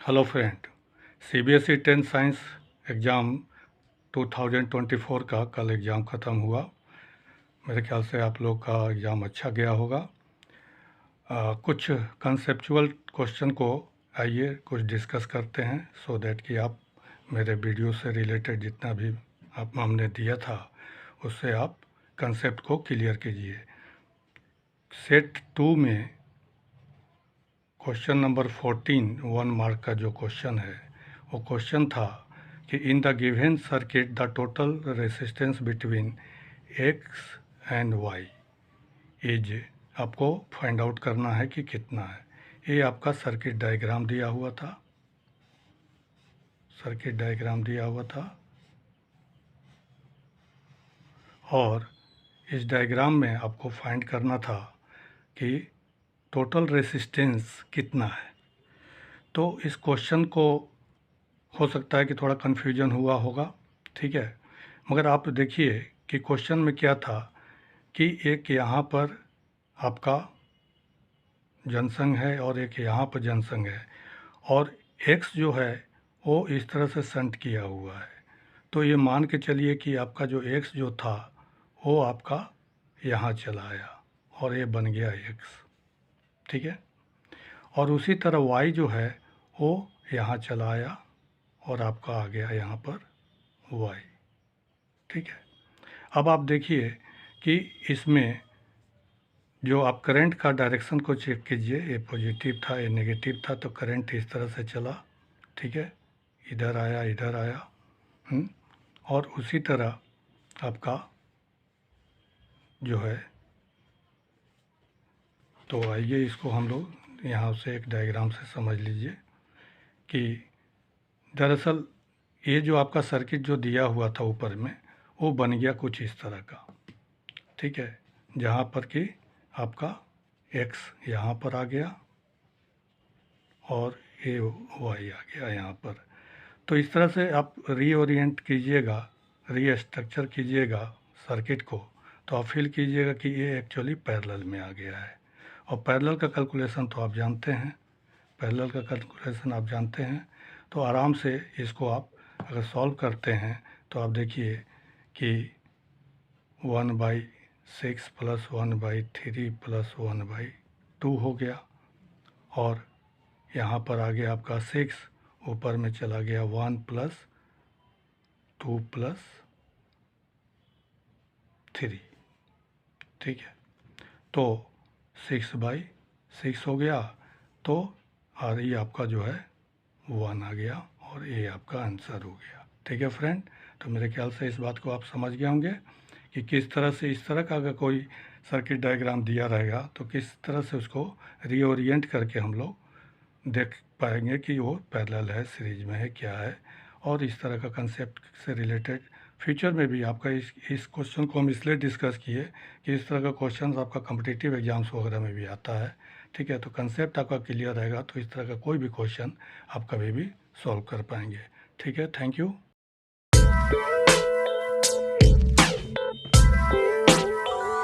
Hello friend, CBSE 10th science exam 2024 का कल exam ख़त्म हुआ। मेरे ख्याल से आप लोग का एग्ज़ाम अच्छा गया होगा। कुछ कंसेप्चुअल क्वेश्चन को आइए कुछ डिस्कस करते हैं सो दैट कि आप मेरे वीडियो से रिलेटेड जितना भी आप हमने दिया था उससे आप कंसेप्ट को क्लियर कीजिए। सेट 2 में क्वेश्चन नंबर 14 1 मार्क का जो क्वेश्चन है वो क्वेश्चन था कि in the given circuit the total resistance between X and Y is, आपको फाइंड आउट करना है कि कितना है। ये आपका सर्किट डायग्राम दिया हुआ था, सर्किट डायग्राम दिया हुआ था और इस डायग्राम में आपको फाइंड करना था कि टोटल रेसिस्टेंस कितना है। तो इस क्वेश्चन को हो सकता है कि थोड़ा कन्फ्यूजन हुआ होगा, ठीक है, मगर आप देखिए कि क्वेश्चन में क्या था कि एक यहाँ पर आपका जंक्शन है और एक यहाँ पर जंक्शन है और एक्स जो है वो इस तरह से शंट किया हुआ है। तो ये मान के चलिए कि आपका जो एक्स जो था वो आपका यहाँ चला आया और ये बन गया एक्स, ठीक है। और उसी तरह वाई जो है वो यहाँ चला आया और आपका आ गया यहाँ पर वाई, ठीक है। अब आप देखिए कि इसमें जो आप करंट का डायरेक्शन को चेक कीजिए, ये पॉजिटिव था ये नेगेटिव था, तो करंट इस तरह से चला, ठीक है, इधर आया इधर आया। और उसी तरह आपका जो है, तो आइए इसको हम लोग यहाँ से एक डायग्राम से समझ लीजिए कि दरअसल ये जो आपका सर्किट जो दिया हुआ था ऊपर में वो बन गया कुछ इस तरह का, ठीक है, जहाँ पर कि आपका एक्स यहाँ पर आ गया और ये वाई आ गया यहाँ पर। तो इस तरह से आप रीओरिएंट कीजिएगा, रीस्ट्रक्चर कीजिएगा सर्किट को, तो आप फील कीजिएगा कि ये एक्चुअली पैरेलल में आ गया है। और पैरेलल का कैलकुलेशन तो आप जानते हैं, पैरेलल का कैलकुलेशन आप जानते हैं, तो आराम से इसको आप अगर सॉल्व करते हैं तो आप देखिए कि 1/6 + 1/3 + 1/2 हो गया और यहाँ पर आ गया आपका 6, ऊपर में चला गया 1 + 2 + 3, ठीक है। तो 6/6 हो गया, तो और ये आपका जो है 1 आ गया और ये आपका आंसर हो गया, ठीक है फ्रेंड। तो मेरे ख्याल से इस बात को आप समझ गए होंगे कि किस तरह से इस तरह का अगर कोई सर्किट डायग्राम दिया रहेगा तो किस तरह से उसको रीओरिएंट करके हम लोग देख पाएंगे कि वो पैरेलल है, सीरीज में है, क्या है। और इस तरह का कंसेप्ट से रिलेटेड फ्यूचर में भी आपका इस क्वेश्चन को हम इसलिए डिस्कस किए कि इस तरह का क्वेश्चन आपका कॉम्पिटिटिव एग्जाम्स वगैरह में भी आता है, ठीक है। तो कंसेप्ट आपका क्लियर रहेगा तो इस तरह का कोई भी क्वेश्चन आप कभी भी सॉल्व कर पाएंगे, ठीक है। Thank you.